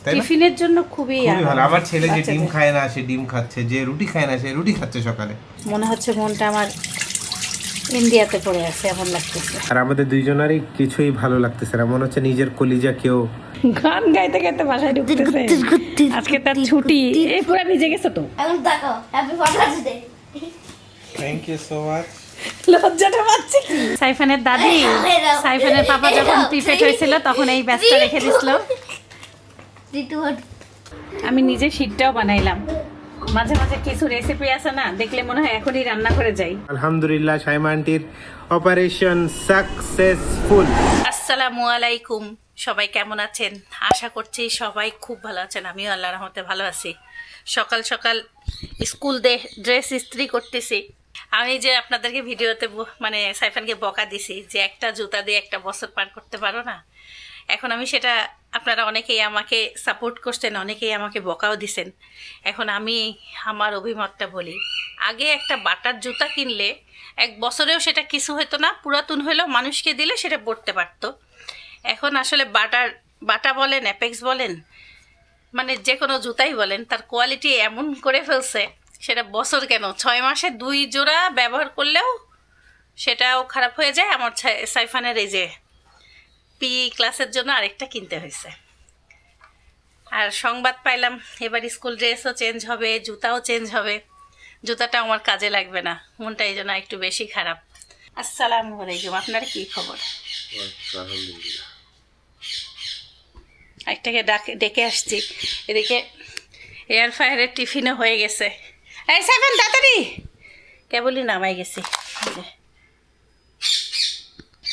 টিফিনের জন্য খুবই ভালো। আমার ছেলে যে ডিম খায় না সে ডিম খাচ্ছে, যে রুটি খায় না সে রুটি খাচ্ছে সকালে। মনে হচ্ছে মনটা আমার ইন্ডিয়াতে পড়ে আছে এমন লাগতেছে। আর আমাদের দুইজনেরই কিছুই ভালো লাগতেছে না, মনে হচ্ছে নিজের কলিজা কেউ গান গাইতে গাইতে বাসায় ঢুকতেছে। আজকে তার ছুটি, এই পুরো ভিজে গেছে তো। এখন দেখো happy father's day. Thank you so much. লজ্জাটা পাচ্ছি। সাইফানের দাদি, সাইফানের পাপা যখন প্রিপেড হয়েছিল তখন এই ব্যাচটা রেখে দিছিল। আমি নিজে শীতটাও বানাইলাম। মাঝে মাঝে কিছু রেসিপি আছে না, দেখলে মনে হয় এখনই রান্না করে যাই। আলহামদুলিল্লাহ শাইমা আন্টির অপারেশন সাকসেসফুল। আসসালামু আলাইকুম, সবাই কেমন আছেন? আশা করছি সবাই খুব ভালো আছেন। আমিও আল্লাহর রহমতে ভালো আছি। সকাল সকাল স্কুল ড্রেস ইস্ত্রি করতেছি। আমি যে আপনাদেরকে ভিডিওতে মানে সাইফানকে বকা দিছি যে একটা জুতা দিয়ে একটা বছর পার করতে পারো না। এখন আমি সেটা, আপনারা অনেকেই আমাকে সাপোর্ট করছেন, অনেকেই আমাকে বকাও দিছেন। এখন আমি আমার অভিমতটা বলি। আগে একটা বাটার জুতা কিনলে এক বছরেও সেটা কিছু হতো না, পুরাতন হলেও মানুষকে দিলে সেটা পরতে পারতো। এখন আসলে বাটা বলেন, অ্যাপেক্স বলেন, মানে যে কোনো জুতাই বলেন, তার কোয়ালিটি এমন করে ফেলছে সেটা বছর কেন 6 মাসে 2 জোড়া ব্যবহার করলেও সেটাও খারাপ হয়ে যায়। আমার সাইফানের এই যে পি ক্লাসের জন্য আরেকটা কিনতে হয়েছে। আর সংবাদ পাইলাম এবার স্কুল ড্রেসও চেঞ্জ হবে, জুতাও চেঞ্জ হবে। জুতাটা আমার কাজে লাগবে না, মনটা এই জন্য একটু বেশি খারাপ। আসসালামু আলাইকুম, আপনার কি খবর? একটাকে ডেকে আসছি। এদিকে এয়ার ফায়ারের টিফিনও হয়ে গেছে। এই সাইফান তাড়াতাড়ি, কেবলই নামাই গেছি।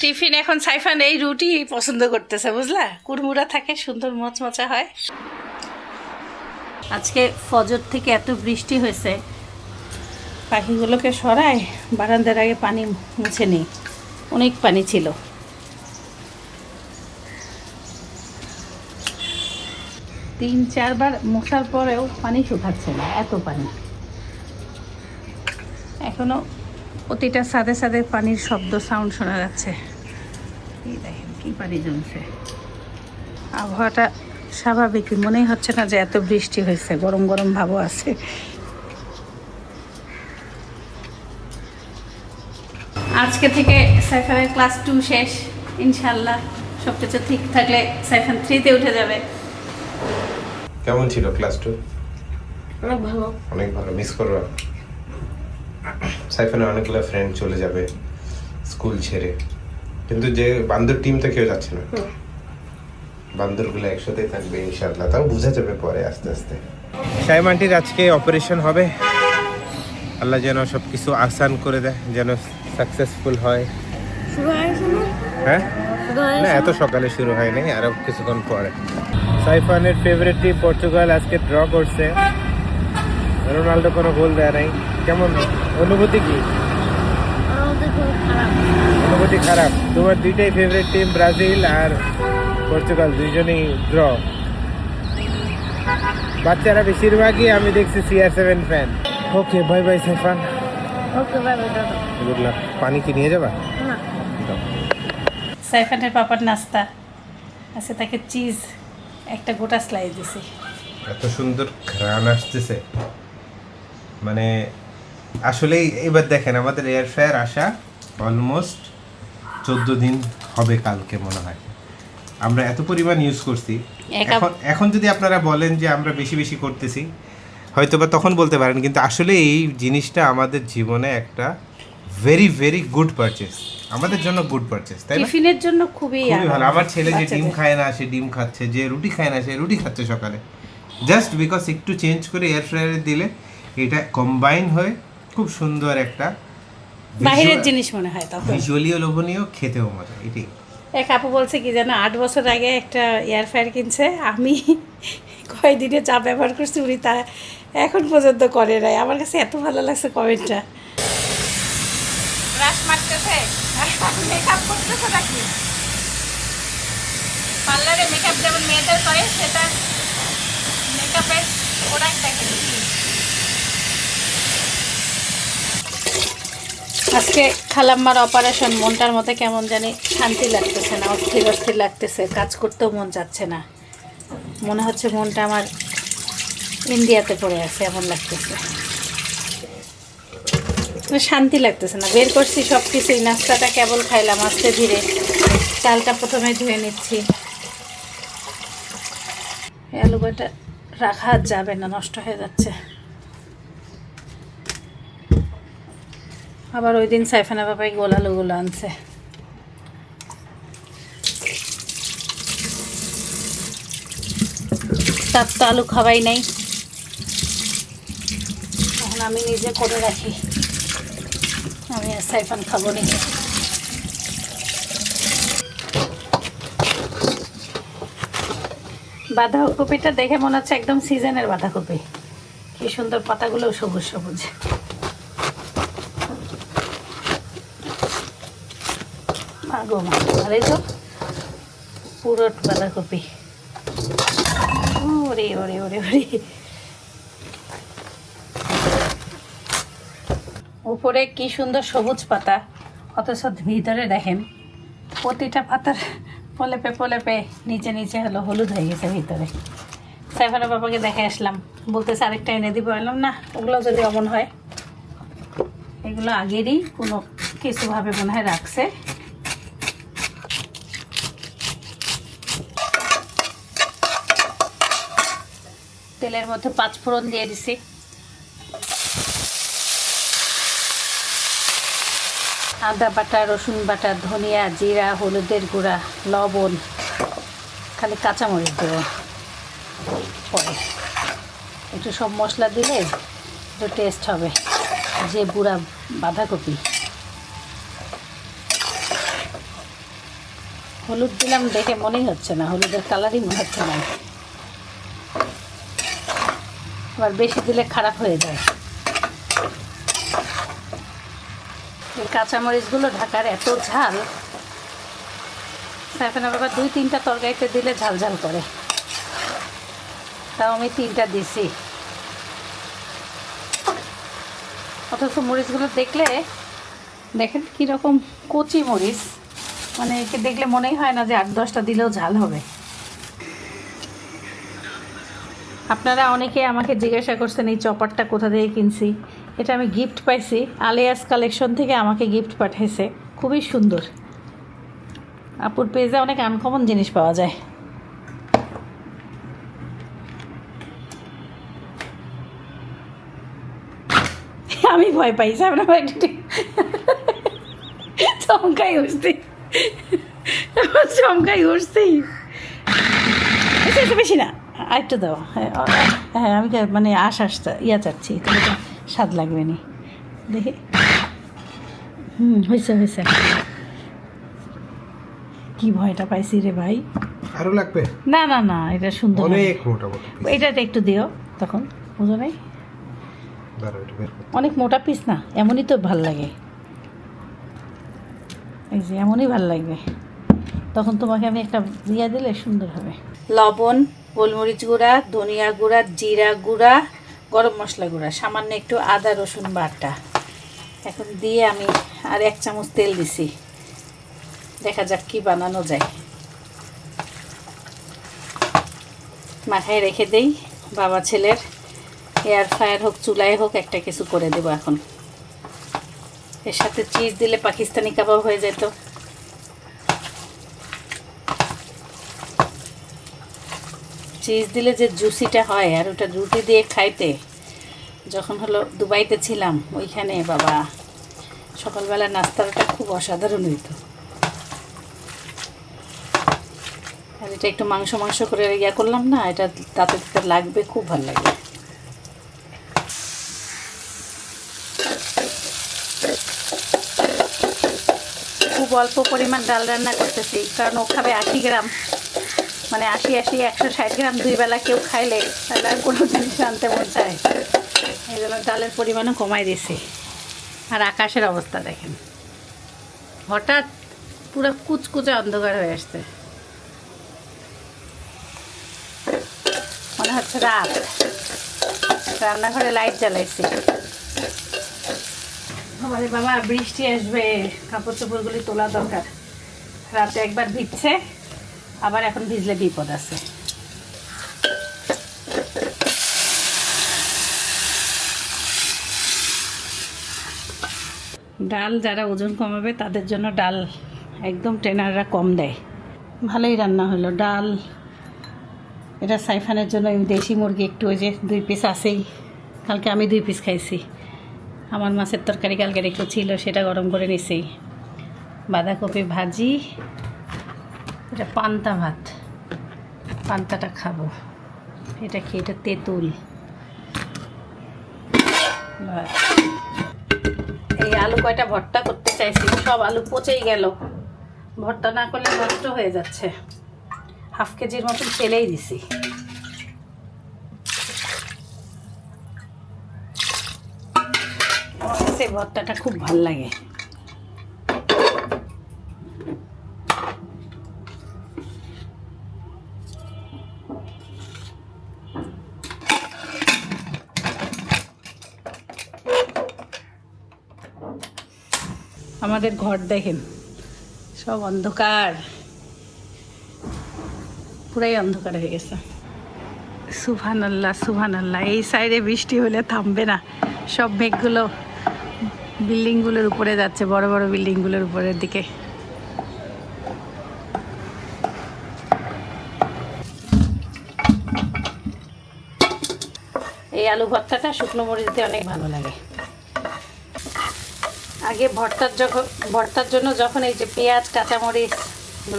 টিফিন এখন সাইফান এই রুটি পছন্দ করতেছে, বুঝলা? কুড়মুড়া থাকে, সুন্দর মচমচা হয়। আজকে ফজর থেকে এত বৃষ্টি হয়েছে, পাখিগুলোকে সরায় বারান্দার আগে পানি মুছে নিই। অনেক পানি ছিল। তিন চারবার মোছার পরেও পানি শুকাচ্ছে না, এত পানি। এখনো প্রতিটা সাদে সাদে পানির শব্দ, সাউন্ড শোনা যাচ্ছে। এই দেখেন কি পানি জমছে। আবহাওয়াটা স্বাভাবিক মনেই হচ্ছে না যে এত বৃষ্টি হয়েছে, গরম গরম ভাবও আছে। আজকে থেকে সাইফানের ক্লাস 2 শেষ ইনশাল্লাহ। সব কিছু ঠিক থাকলে সাইফান 3-তে উঠে যাবে। কেমন ছিল ক্লাস 2? অনেক ভালো। অনেক ভালো। মিস করবা? সাইফানের অনেকগুলো ফ্রেন্ড চলে যাবে স্কুল ছেড়ে, কিন্তু যে বান্দর টিমটা কেউ যাচ্ছে না। বান্দরগুলো একসাথেই থাকবে ইনশাআল্লাহ, তাও বোঝা যাবে পরে আস্তে আস্তে। শাইমা আন্টির আজকে অপারেশন হবে, আল্লাহ যেন সব কিছু আসান করে দেয়, যেন সাকসেসফুল হয়। শুরু হয়েছে না? হ্যাঁ না, এত সকালে শুরু হয়নি, আরো কিছুক্ষণ পরে। সাইফানের ফেভারিট টিম পর্তুগাল আজকে ড্র করছে, রোনাল্ডো কোনো গোল দেয় নাই। কেমন অনুভূতি? কি অনুভূতি? খারাপ। তোমার দুইটাই ফেভারিট টিম ব্রাজিল আর পর্তুগাল, দুইজনেই ড্র। বাচ্চারা বেশিরভাগই আমি দেখছি CR7 fan. Okay bye bye Saifan. Okay bye bye দাদা। Good luck. পানি কি নিয়ে যাবা? না। সাইফানের পাপার নাস্তা আছে, তাকে চিজ একটা গোটা স্লাইস দিছি। এত সুন্দর ঘ্রাণ আসতেছে, মানে আসলেই এবার দেখেন আমাদের এয়ার ফায়ার আসা অলমোস্ট 14 দিন হবে কালকে মনে হয়। আমরা এত পরিমাণ ইউজ করছি। এখন যদি আপনারা বলেন যে আমরা বেশি বেশি করতেছি, হয়তো বা তখন বলতে পারেন, কিন্তু আসলে এই জিনিসটা আমাদের জীবনে একটা ভেরি ভেরি গুড পারচেস, আমাদের জন্য গুড পারচেস, তাই না? টিফিনের জন্য খুবই ভালো। আমার ছেলে যে ডিম খায় না সে ডিম খাচ্ছে, যে রুটি খায় না সে রুটি খাচ্ছে সকালে, জাস্ট বিকজ একটু চেঞ্জ করে এয়ার ফ্রায়ারে দিলে এটা কম্বাইন হয়ে খুব সুন্দর একটা বাইরের জিনিস মনে হয় তখন। ভিজুয়ালিও লোভনীয়, খেতেও মজা। এটাই এক আপু বলছে কি যেন 8 বছর আগে একটা এয়ার ফ্রায়ার কিনছে, আমি কয়দিনে চা ব্যবহার করছি, উনি তা এখন পর্যন্ত করে নাই। আমার কাছে এত ভালো লাগছে কমেন্টটা। ব্রাশ মারতেছে, মেকআপ করতেছে নাকি? পার্লারে মেকআপ যেমন মেয়েদের করে, সেটা মেকআপের প্রোডাক্ট দেখে। আজকে খালাম্মার অপারেশন, মনটার মধ্যে কেমন জানি শান্তি লাগতেছে না, অস্থির অস্থির লাগতেছে, কাজ করতেও মন যাচ্ছে না। মনে হচ্ছে মনটা আমার ইন্ডিয়াতে পড়ে আছে, এমন লাগতেছে। শান্তি লাগতেছে না। বের করছি সব কিছুই, নাস্তাটা কেবল খাইলাম আস্তে ধীরে। চালটা প্রথমে ধুয়ে নিচ্ছি। আলুটা রাখা যাবে না, নষ্ট হয়ে যাচ্ছে। আবার ওই দিন সাইফানা বাবাই গোল আলুগুলো আনছে। তার তো আলু খাওয়াই নাই, তখন আমি নিজে করে রাখি। আমি আর সাইফান খাবো নি। বাঁধাকপিটা দেখে মনে হচ্ছে একদম সিজনের বাঁধাকপি। কি সুন্দর, পাতাগুলো সবুজ সবুজ। মাগো মা, আর এই তো পুরো বাঁধাকপি। ওরে ওরে ওরে ওরে, উপরে কি সুন্দর সবুজ পাতা, অথচ ভিতরে দেখেন প্রতিটা পাতার পলেপে পলেপে নিচে নিচে হলো হলুদ হয়ে গেছে ভিতরে। সাইফানা বাবাকে দেখে আসলাম, বলতেছে আরেকটা এনে দিব। এলাম না, ওগুলো যদি অমন হয়, এগুলো আগেরই কোনো কিছুভাবে মনে হয় রাখছে। তেলের মধ্যে 5 ফোড়ন দিয়ে দিছি। আদা বাটা, রসুন বাটা, ধনিয়া, জিরা, হলুদের গুঁড়া, লবণ, খালি কাঁচামরিচ দেবো পরে। একটু সব মশলা দিলে একটু টেস্ট হবে। যে বুড়া বাঁধাকপি, হলুদ দিলাম দেখে মনেই হচ্ছে না, হলুদের কালারই মনে হচ্ছে না। আবার বেশি দিলে খারাপ হয়ে যায়। এই কাঁচামরিচগুলো ঢাকার এত ঝাল, সাইফানা বাবা 2-3টা তরকারিতে দিলে ঝাল ঝাল করে, তাও আমি 3টা দিছি। অথচ মরিচগুলো দেখলে দেখেন কীরকম কচি মরিচ, মানে একে দেখলে মনেই হয় না যে 8-10টা দিলেও ঝাল হবে। আপনারা অনেকে আমাকে জিজ্ঞাসা করছেন এই চপারটা কোথা থেকে কিনছি। এটা আমি গিফট পাইছি, আলিয়াস কালেকশন থেকে আমাকে গিফট পাঠিয়েছে। খুবই সুন্দর। আপুর পেজে অনেক আনকমন জিনিস পাওয়া যায়। আমি ভয় পাইছি, আপনার চমকাই উঠছি, চমকাই উঠছি। বেশি না, আরেকটু দাও। হ্যাঁ হ্যাঁ, আমি মানে আশাসটা চাচ্ছি, তাহলে তো স্বাদ লাগবে নি। দেখি, হয়েছে হয়েছে। কি ভয়টা পাইছি রে ভাই। আরো লাগবে? না না না না, এটা সুন্দর, অনেক মোটা মোটা। এটাতে একটু দিও, তখন বুঝো নাই। অনেক মোটা পিস না, এমনই তো ভাল লাগে। এই যে এমনই ভাল লাগবে, তখন তোমাকে আমি একটা দিলে সুন্দর হবে। লবণ, গোলমরিচ গুঁড়া, ধনিয়া গুঁড়া, জিরা গুঁড়া, গরম মশলা গুঁড়া, সামান্য একটু আদা রসুন বাটা এখন দিয়ে আমি আর 1 চামচ তেল দিছি। দেখা যাক কি বানানো যায়। মাথায় রেখে দেই, বাবা ছেলের এয়ার ফ্রায়ার হোক চুলায় হোক একটা কিছু করে দেবো এখন। এর সাথে চিজ দিলে পাকিস্তানি কাবাব হয়ে যেত। চিজ দিলে যে জুসিটা হয়, আর ওটা রুটি দিয়ে খাইতে, যখন হলো দুবাইতে ছিলাম ওইখানে বাবা সকালবেলা নাস্তাটা খুব অসাধারণ হইতো। আর এটা একটু মাংস মাংস করে করলাম না, এটা তাতে লাগবে, খুব ভালো লাগে। খুব অল্প পরিমাণ ডাল রান্না করতেছি, কারণ ও খাবে 80 গ্রাম, মানে 160 গ্রাম 2 বেলা কেউ খাইলে তাহলে আর কোনো জিনিস আনতে মন চায়। এই জন্য ডালের পরিমাণও কমাই দিয়েছি। আর আকাশের অবস্থা দেখেন, হঠাৎ পুরো কুচকুচে অন্ধকার হয়ে আসছে, মনে হচ্ছে রাত। রান্নাঘরে লাইট জ্বালাইছি। আমাদের বাবা বৃষ্টি আসবে, কাপড় চোপড়গুলি তোলা দরকার। রাতে একবার ভিজছে, আবার এখন ভিজলে বিপদ আছে। ডাল যারা ওজন কমাবে তাদের জন্য ডাল একদম ট্রেনাররা কম দেয়। ভালোই রান্না হলো ডাল। এটা সাইফানের জন্য দেশি মুরগি একটু ওই যে 2 পিস আছেই, কালকে আমি 2 পিস খাইছি। আমার মাছের তরকারি কালকে একটু ছিল, সেটা গরম করে নিছি। বাঁধাকপি ভাজি, এটা পান্তা ভাত, পান্তাটা খাবো। এটা কি? এটা তেঁতুল। বাস। এই আলু কয়টা ভর্তা করতে চাইছি, সব আলু পচেই গেল। ভর্তা না করলে নষ্ট হয়ে যাচ্ছে। হাফ কেজির মতন ফেলেই দিছি। আমার কাছে এই ভর্তাটা খুব ভাল লাগে। আমাদের ঘর দেখেন, সব অন্ধকার, পুরাই অন্ধকার হয়ে গেছে। সুবহানাল্লাহ সুবহানাল্লাহ। এই সাইডে বৃষ্টি হলে থামবে না, সব মেঘগুলো বিল্ডিংগুলোর উপরে যাচ্ছে, বড় বড় বিল্ডিংগুলোর উপরের দিকে। এই আলু ভর্তাটা শুকনো মরিচ দিয়ে অনেক ভালো লাগে। আগে ভর্তার জন্য যখন এই যে পেঁয়াজ, কাঁচামরিচ,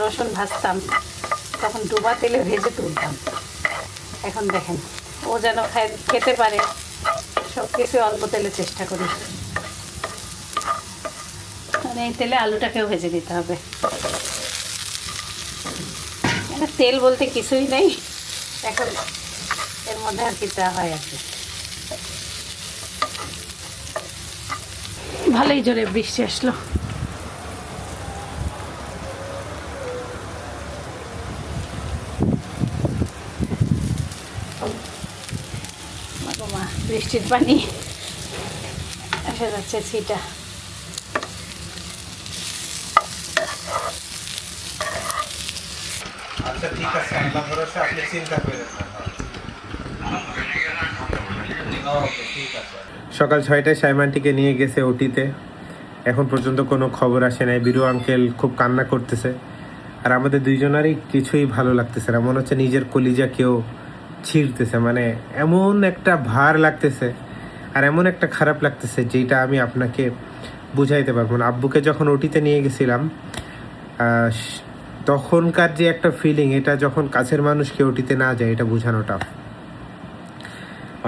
রসুন ভাজতাম, তখন ডুবা তেলে ভেজে তুলতাম। এখন দেখেন, ও যেন খেতে পারে, সব কিছু অল্প তেলে চেষ্টা করি। মানে এই তেলে আলুটাকেও ভেজে দিতে হবে। মানে তেল বলতে কিছুই নেই এখন, এর মধ্যে আর কি যা হয় আর কি। ভালোই জোরে বৃষ্টি আসলো। বৃষ্টির পানি এসে যাচ্ছে ছিটা। আচ্ছা ঠিক আছে, আল্লাহ ভরসা, আপনি চিন্তা করেন না। ওকে ঠিক আছে। সকাল 6টায় সাইমানটিকে নিয়ে গেছে ওটিতে। এখন পর্যন্ত কোনো খবর আসে নাই। বিরু আঙ্কেল খুব কান্না করতেছে, আর আমাদের দুইজনেরই কিছুই ভালো লাগতেছে না। মনে হচ্ছে নিজের কলিজা কেউ ছিঁড়তেছে। মানে এমন একটা ভার লাগতেছে আর এমন একটা খারাপ লাগতেছে, যেটা আমি আপনাকে বুঝাইতে পারবো না। আব্বুকে যখন ওটিতে নিয়ে গেছিলাম, তখনকার যে একটা ফিলিং, এটা যখন কাছের মানুষকে ওটিতে না যায়, এটা বোঝানো টাফ।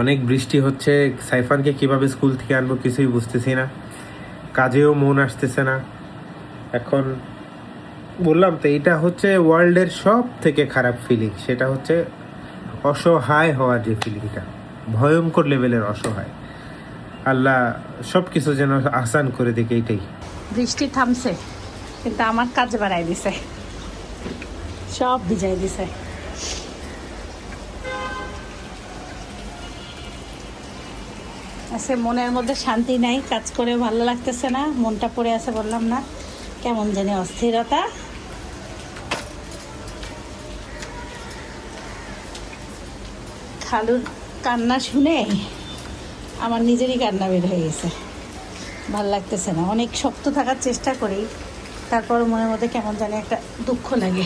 অনেক বৃষ্টি হচ্ছে, সাইফানকে কিভাবে স্কুল থেকে আনবো কিছুই বুঝতেছি না, কাজেও মন আসতেছে না। এখন বললাম তো, এটা হচ্ছে ওয়ার্ল্ডের সব থেকে খারাপ ফিলিং। সেটা হচ্ছে অসহায় হওয়ার যে ফিলিংটা, ভয়ঙ্কর লেভেলের অসহায়। আল্লাহ সব কিছু যেন আসান করে দিকে, এইটাই। বৃষ্টি থামছে, কিন্তু আমার কাজ বাড়াই দিছে, সব ভিজাই দিছে। আচ্ছা, মনের মধ্যে শান্তি নাই, কাজ করে ভালো লাগতেছে না, মনটা পড়ে আছে, বললাম না, কেমন জানি অস্থিরতা। খালুর কান্না শুনে আমার নিজেরই কান্না বের হয়ে গেছে, ভাল লাগতেছে না। অনেক শক্ত থাকার চেষ্টা করি, তারপর মনের মধ্যে কেমন জানি একটা দুঃখ লাগে।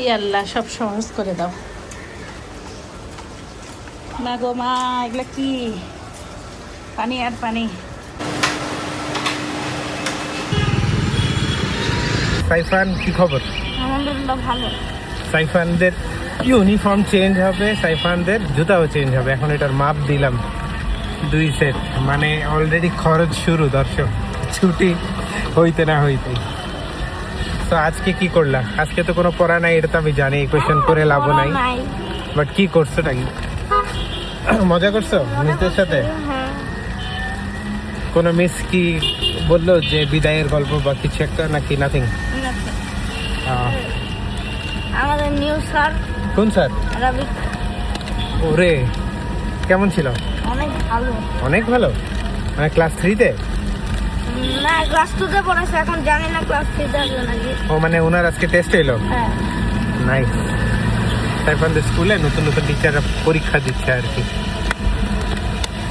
ই আল্লাহ, সব সহজ করে দাও না গো মা। এগুলা কি? পানি আর পানি। সাইফান কি খবর? আলহামদুলিল্লাহ ভালো। সাইফানদের ইউনিফর্ম চেঞ্জ হবে, সাইফানদের জুতাও চেঞ্জ হবে। এখন এটার মাপ দিলাম 2 সেট। মানে অলরেডি খরচ শুরু দর্শক, ছুটি হইতে না হইতে। তো আজকে কি করলা? আজকে তো কোনো পড়া নাই, এটা তো আমি জানি, কোয়েশ্চেন করে লাভ নাই। বাট কি করছো নাকি? মজা করছো মিসদের সাথে? কোনো মিস কি বললো যে বিদায়ের গল্প বা কিছু একটা, নাকি নাথিং? আমাদের নিউ স্যার। কোন স্যার? রবি। ওরে, কেমন ছিল? অনেক ভালো। অনেক ভালো। মানে ক্লাস 3-তে? না, ক্লাস 2-তে পড়াছে, এখন জানি না ক্লাস 3-তে আসবে নাকি। ও মানে ওনার আজকে টেস্ট এলো? হ্যাঁ। নাইস। সাইফানদের স্কুলে নতুন নতুন টিচাররা পরীক্ষা দিচ্ছে আর কি।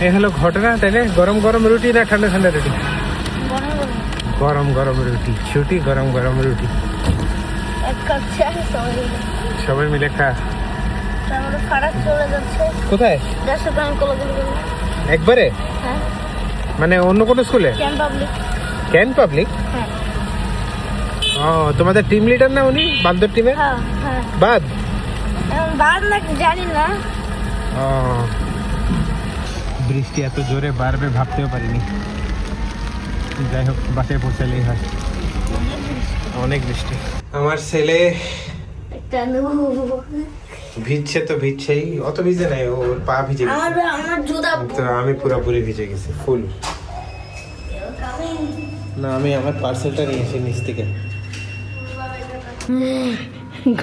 এই হলো ঘটনা, তাইলে? গরম গরম রুটি না ঠান্ডা ঠান্ডা রুটি? গরম গরম গরম রুটি, ছুটি গরম গরম রুটি, এক কাপ চা সবাই মিলে। সবাই মিলে খা। তারপরে ফারাক চলে যাচ্ছে কোথায়? 150 টাকা কলেজের জন্য। একবারে? হ্যাঁ, মানে অন্য কোনো স্কুলে? Can public. Can public? হ্যাঁ ও, তোমাদের টিম লিডার না উনি, বান্দর টিমের? হ্যাঁ হ্যাঁ, বাদ? এখন বাদ নাকি জানি না। ও, বৃষ্টি এত জোরে বাড়বে ভাবতেও পারিনি। যাই হোক, বাসায় পৌঁছালেই হয়। অনেক বৃষ্টি। আমার ছেলে একটা নেবো। ভিজছে তো ভিজছেই, অত ভিজে নাই, ওর পা ভিজে গেছে। আমার জুতা তো আমি পুরোপুরি ভিজে গেছি ফুল। না, আমি আমার পার্সেলটা নিয়ে এসে নিচ থেকে।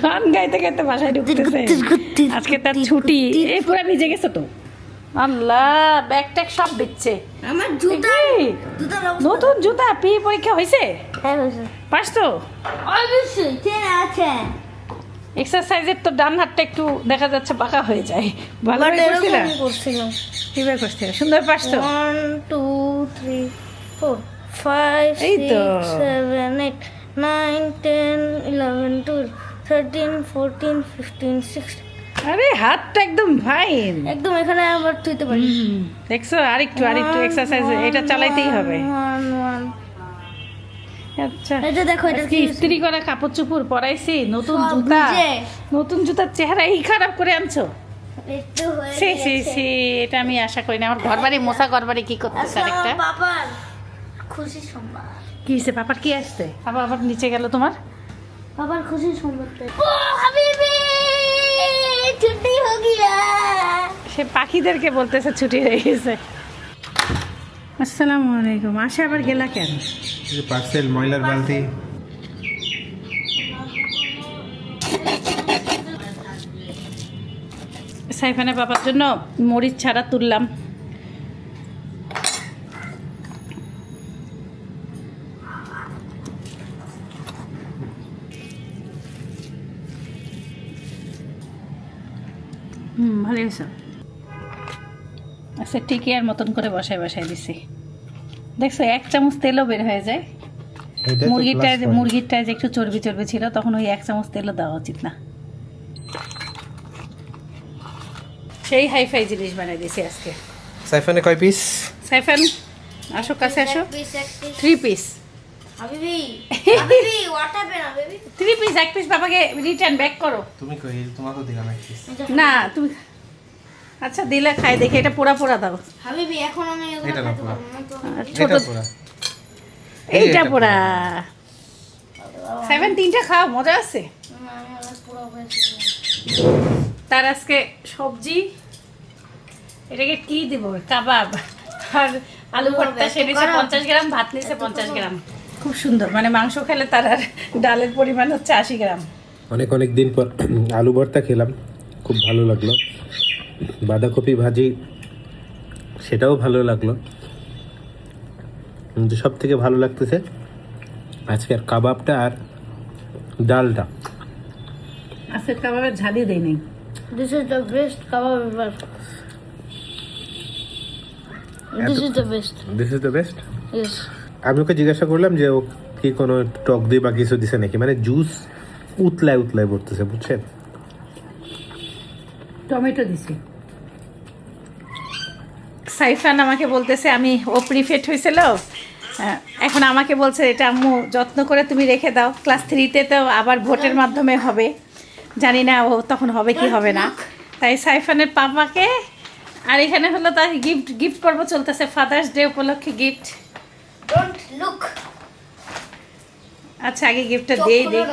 গান গাইতে গাইতে বাসায় ঢুকতেছে, আজকে তার ছুটি। এই পুরো ভিজে গেছে তো। আল্লাহ, ব্যাগ ট্যাগ সব দিচ্ছে। আমার জুতা এই, জুতা নতুন জুতা, পি পরীক্ষা হয়েছে? হ্যাঁ হয়েছে। পাস তো? অবশ্যই চেনা আছে। এক্সারসাইজের তো ডান হাতটা একটু দেখা যাচ্ছে বাঁকা হয়ে যায়। ভালো করে করছিলা? করছিলাম। কিভাবে করছিলা? সুন্দর পাস তো? 1 2 3 4 5 এই তো। 6 7 8 9 10 11 12 13 14 15 16। আরে হাতটা একদম ফাইন। একদম এখানে আবার তুইতে পারি। দেখছো, আরেকটু আরেকটু এক্সারসাইজ এটা চালাইতেই হবে। 1 আচ্ছা, এটা দেখো, এটা আজকে ইস্ত্রি করা কাপড় চোপড় পরাইছি, নতুন সব জুতা, ভিজে। নতুন জুতার চেহারা এই খারাপ করে আনছো? একটু হয়ে সে সে গেছে। সে, এটা আমি আশা করি না। আমার ঘর বাড়ি মোছা, ঘর বাড়ি কি করতেছে আজকে আরেকটা? আমার বাবার খুশি সংবাদ। কি হয়েছে? পাপার কি আসছে? আবার আবার নিচে গেল তোমার? বাবার খুশি সংবাদ। ও হাবিবি, ছুটি হো গিয়া। সে পাখিদেরকে বলতেছে ছুটি হয়ে গেছে। আসসালামু আলাইকুম। আসে আবার গেলা কেন? পার্সেল, ময়লার বালতি। সাইফানের বাবার জন্য মরিচ ছাড়া তুললাম। ভালো হয়েছে। আচ্ছা, ঠিকই আর মতন করে বসায় বসায় দিছি। দেখছো, 1 চামচ তেলও বের হয়ে যায়। মুরগিরটায় যে একটু চর্বি চর্বি ছিল, তখন ওই 1 চামচ তেলও দেওয়া উচিত না। সেই হাইফাই জিনিস বানাই দিয়েছি আজকে। সাইফানে কয় পিস? সাইফান, আসো কাছে আসো। এক পিস 3 পিস। হাবিবি, হাবিবি হোয়াট হ্যাপেন হাবিবি? 3 পিস, 1 পিস বাবাকে রিটার্ন ব্যাক করো। তুমি কই? তোমাকেও দিলাম এক পিস। না তুমি, আচ্ছা দিলে খাই দেখে, এটা পোড়া পোড়া দাও। হাবিবি এখন আমি এগুলো এটা না খেতে পোড়া। পারবো না তো। আর ছোট এটা পুরা। এইটা পোড়া। 7 3টা খাও, মজা আছে। না, আমি আবার পুরো হয়েছে। তার আজকে সবজি, এটাকে কি দিব? কাবাব আর আলু ভর্তা। সে নিচে 50 গ্রাম, ভাত নিচে 50 গ্রাম। খুব সুন্দর, মানে মাংস খেলে তার আর ডালের পরিমাণ হচ্ছে 80 গ্রাম। অনেক অনেক দিন পর আলু ভর্তা খেলাম, খুব ভালো লাগলো। বাঁধাকপি ভাজি, সেটাও ভালো লাগলো। কিন্তু সব থেকে ভালো লাগতেছে আজকের কাবাবটা আর ডালটা। আজকে কাবাবের ঝালই দেই নাই। This is the best kebab ever. This is the best. This is the best. Yes. আমি ওকে জিজ্ঞাসা করলাম যে ও কি কোনো টক দিয়ে বা কিছু দিছে নাকি, মানে জুস উতলায় উতলায় পড়তেছে, বুঝছেন? টমেটো দিছি। সাইফান আমাকে বলতেছে, ও প্রিফেট হয়েছিল, এখন আমাকে বলছে এটা আম্মু যত্ন করে তুমি রেখে দাও, ক্লাস 3-তে তো আবার ভোটের মাধ্যমে হবে, জানি না ও তখন হবে কি হবে না। তাই সাইফানের পাপাকে, আর এখানে হলো তার গিফট পর্ব চলতেছে, ফাদার্স ডে উপলক্ষে গিফট। Don't look. আচ্ছা, আগে গিফটটা দিয়ে দিই।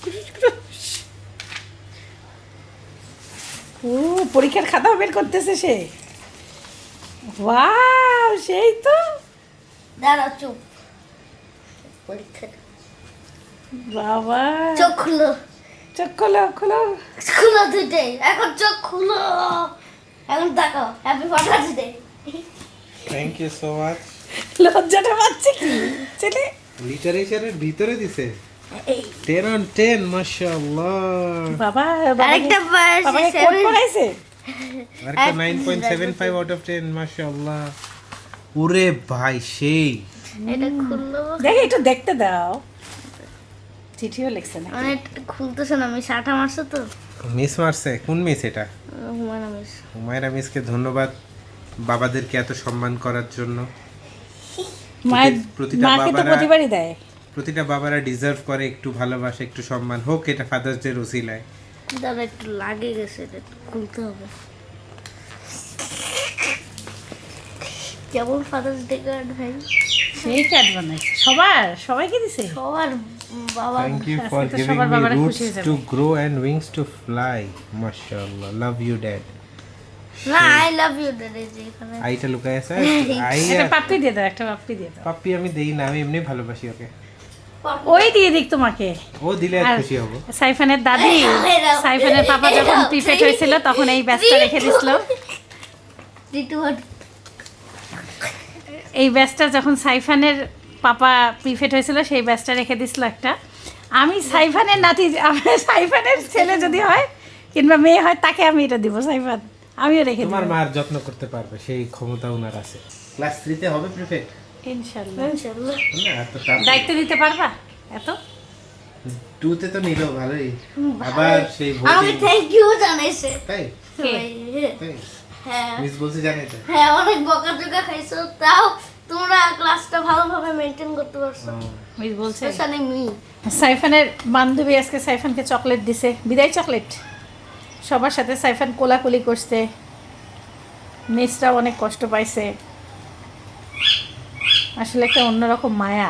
Chocolate, please. ও, পরীক্ষার খাতাও বের করতেছে সে। ওয়াও, সেই তো। দাঁড়াও চুপ। পরীক্ষা। বাবা, চোখ খুলো। চোখ খোলো খোলো। খুলো দুইটাই। এখন চোখ খুলো। এখন তাকাও। Happy father's day. Thank you so much. লজ্জাটা পাচ্ছে কি ছেলে? লিটারেচারের ভিতরে দিছে 10 on 10, মাশাআল্লাহ। বাবা, আরেকটা বাবাকে কোড পড়াইছে। আর একটা 9.75 আউট অফ 10 মাশাআল্লাহ। ওরে ভাই সেই এটা খুললো দেখি একটু দেখতে দাও, চিঠিও লিখছে না। মানে এটা খুলতেছে না, আমি শাটা মারছে তো মিস মারছে। কোন মিস এটা? হুমায়ুন মিস। হুমায়রা মিসকে ধন্যবাদ বাবাদেরকে এত সম্মান করার জন্য। মায়ের প্রতিটা মাকে তো বাবারা প্রতিবারই দেয়। প্রতিটা বাবারা ডিজার্ভ করে একটু ভালোবাসা, একটু সম্মান হোক, এটা ফাদার্স ডে ওসিলায়। দাদা একটু লাগে গেছে, এটা একটু খুলতে হবে। কেমন ফাদার্স ডে কার্ড ভাই, সেই কার্ড বানাইছে সবাইকে দিছে। সবার বাবা। Thank you for আজকে তো giving সবার me বাবারা roots খুশি হয়ে যাবে। to grow and wings to fly. Mashallah. Love you, Dad. না, আই লাভ ইউ দাদা। যে এখানে আইটা লুকায় আছে। আই একটা আর পাপ্পি দিয়ে দাও, একটা পাপ্পি দিয়ে দাও। পাপ্পি আমি দেই না, আমি এমনি ভালোবাসি ওকে। ওই দিয়ে দিক তোমাকে। ও দিলে আর আর খুশি হব। সাইফানের দাদি, সাইফানের পাপা যখন প্রিপেড হয়েছিল তখন এই ব্যাচটা রেখে দিছিল। এই ব্যাচটা যখন সাইফানের পাপা প্রিফেট হয়েছিল সেই ব্যাচটা রেখে দিছিল একটা। আমি সাইফানের নাতি, সাইফানের ছেলে যদি হয় কিংবা মেয়ে হয় তাকে আমি এটা দিব। সাইফান আমিও রেখে দিব তোমার মার যত্ন করতে পারবে সেই ক্ষমতা ওনার আছে। ক্লাস 3 তে হবে প্রিফেক্ট ইনশাআল্লাহ। ইনশাআল্লাহ। না? এত টাফ। দায়িত্ব নিতে পারবা এত? 2 তে তো নিলো ভালোই। আবার সেই আমি ভোটিং। থ্যাংক ইউ জানাইছে তাই কে? তাই হ্যাঁ মিস বলছে জানাইতে। হ্যাঁ, অনেক বকাঝকা খাইছো, তাও তোমরা ক্লাসটা ভালোভাবে মেনটেন করতে পারছো। মিস বলছে স্পেশালি মি। সাইফানের বান্ধবী আজকে সাইফানকে চকলেট দিছে, বিদায় চকলেট। সবার সাথে সাইফান কোলাকুলি করছে, মিসরাও অনেক কষ্ট পাইছে। আসলে একটা অন্যরকম মায়া।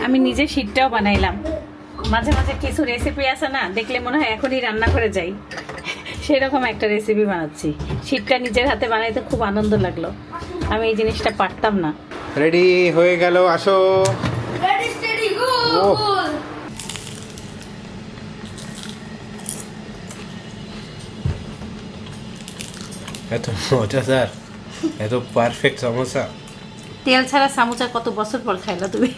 আমি নিজে শীতটাও বানাইলাম। মাঝে মাঝে কিছু রেসিপি আছে না, দেখলে মনে হয় এখনই রান্না করে যাই, সেরকম একটা রেসিপি বানাচ্ছি। শীতটা নিজের হাতে বানাইতে খুব আনন্দ লাগলো, আমি এই জিনিসটা পারতাম না। রেডি হয়ে গেল, আসো। Ready steady go. ওহ। এত মজাদার, এত পারফেক্ট সমোসা। তেল ছাড়া সামোসা কত বছর পর খাইলা তুমি?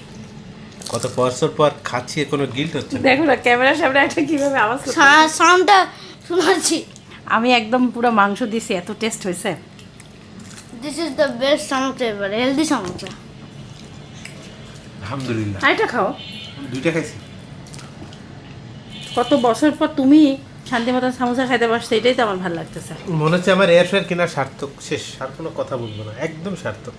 কত বছর পর খাচ্ছি, কোনো গিল্ট হচ্ছে না। দেখো না ক্যামেরার সামনে একটা কিভাবে আওয়াজ করছে। সাউন্ডটা শোনাচ্ছি। আমি একদম পুরো মাংস দিছি, এত টেস্ট হয়েছে। This is the best samosa ever, healthy samosa. আলহামদুলিল্লাহ। আরেকটা খাও। দুইটা খাইছি। কত বছর পর তুমি শান্তি মতন সামোসা খাইতে পারছো, এটাই তো আমার ভালো লাগতেছে। মনে হচ্ছে আমার এয়ার ফেয়ার কেনা সার্থক, শেষ, আর কোনো কথা বলবো না, একদম সার্থক,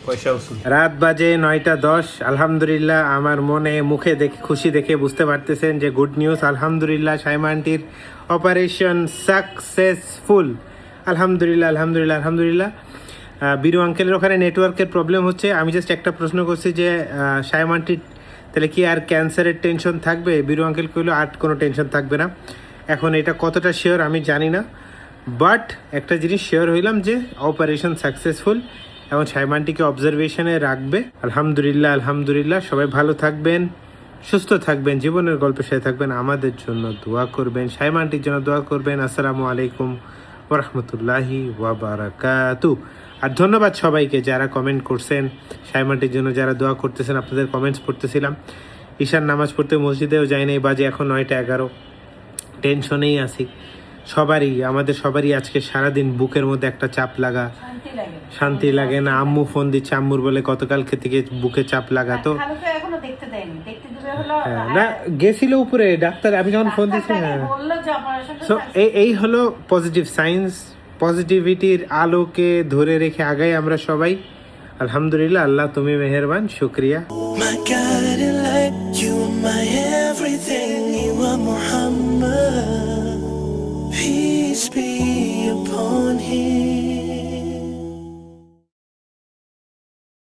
পয়সা উসুল। রাত বাজে 9:10। আলহামদুলিল্লাহ, আমার মনে মুখে দেখে খুশি দেখে বুঝতে পারতেছেন যে গুড নিউজ। আলহামদুলিল্লাহ, শাইমা আন্টির অপারেশন সাকসেসফুল। আলহামদুলিল্লাহ আলহামদুলিল্লাহ আলহামদুলিল্লাহ। বীরু আঙ্কেলের ওখানে নেটওয়ার্কের প্রবলেম হচ্ছে। আমি জাস্ট একটা প্রশ্ন করছি যে শাইমা আন্টির তাহলে কি আর ক্যান্সারের টেনশন থাকবে? বীরু আঙ্কেল কইলো আর কোনো টেনশন থাকবে না। এখন এটা কতটা শিওর আমি জানি না, বাট একটা জিনিস শিওর হইলাম যে অপারেশন সাকসেসফুল এবং শাইমা আন্টিকে অবজারভেশনে রাখবে। আলহামদুলিল্লাহ আলহামদুলিল্লাহ। সবাই ভালো থাকবেন, সুস্থ থাকবেন, জীবনের গল্পের সাথে থাকবেন, আমাদের জন্য দোয়া করবেন, শাইমা আন্টির জন্য দোয়া করবেন। আসসালামু আলাইকুম ওয়া রাহমাতুল্লাহি ওয়া বারাকাতুহু। আর ধন্যবাদ সবাইকে যারা কমেন্ট করছেন, শাইমা আন্টির জন্য যারা দোয়া করতেছেন, আপনাদের কমেন্টস পড়তেছিলাম। ঈশার নামাজ পড়তে মসজিদেও যাই নাই, বাজে এখন 9:11। টেনশনেই আছি সবারই, আমাদের সবারই। আজকে সারাদিন বুকের মধ্যে একটা চাপ লাগা, শান্তি লাগে না। আম্মু ফোন দিচ্ছে, আম্মুর বলে গতকালকে থেকে বুকে চাপ লাগা। তো এখনো দেখতে দেয়নি, দেখতে দিবে হলো হ্যাঁ, না গেছিল উপরে ডাক্তার, আমি যখন ফোন দিচ্ছি। হ্যাঁ, বললো যে অপারেশনটা সো এই হলো পজিটিভ সায়েন্স। পজিটিভিটির আলোকে ধরে রেখে আগাই আমরা সবাই। আলহামদুলিল্লাহ, আল্লাহ তুমি মেহেরবান, শুক্রিয়া। My guiding light, you are my everything. You are Muhammad.